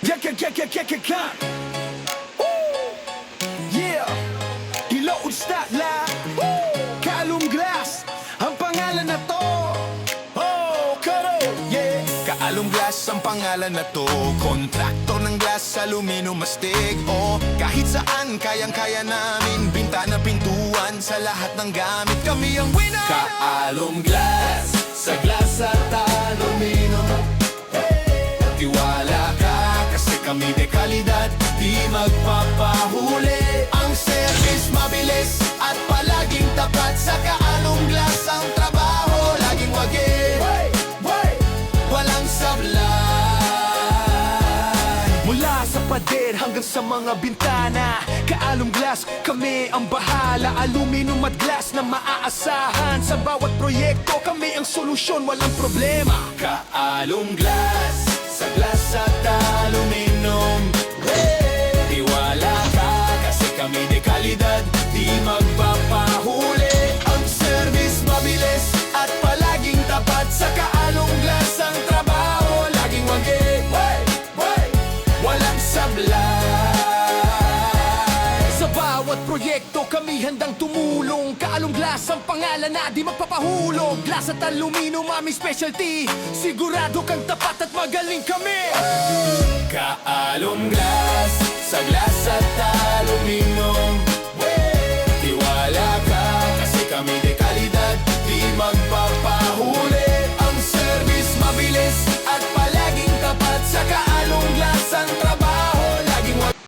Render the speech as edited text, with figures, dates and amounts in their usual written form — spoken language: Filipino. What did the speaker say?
Yeah. Yeah. Ilood start la. Kalum Glass ang pangalan na to. Oh, karo. Yeah. Kaalong Glass ang pangalan na to. Kontraktor ng glass, aluminum, astig. O kahit saan, kayang-kaya namin. Bintana, pintuan, sa lahat ng gamit kami ang winner. Kaalong Glass, sa glass at aluminum. Tiwala ka, kasi kami de kalidad, di magpapahuli. Ang service mabilis at palaging tapat. Sa Kaalong Glass ang trabaho, laging wagi, walang sablay. Mula sa pader hanggang sa mga bintana, Kaalong Glass, kami ang bahala. Aluminum at glass na maaasahan. Sa bawat proyekto, kami ang solusyon, walang problema. Kaalong Glass, sa glass at aluminum. Tiwala ka, kasi kami de kalidad, di magpapahuli. Ang service mabilis at palaging tapat. Sa Kaalong Glass ang trabaho, laging wagi, walang sablay. Sa bawat proyekto, kami handang tumulong. Kaalong Glass ang pangalan na di magpapahulog. Glass at aluminum, aming specialty. Sigurado kang tapat at magaling kami. Kaalong Glass, sa glass at aluminum.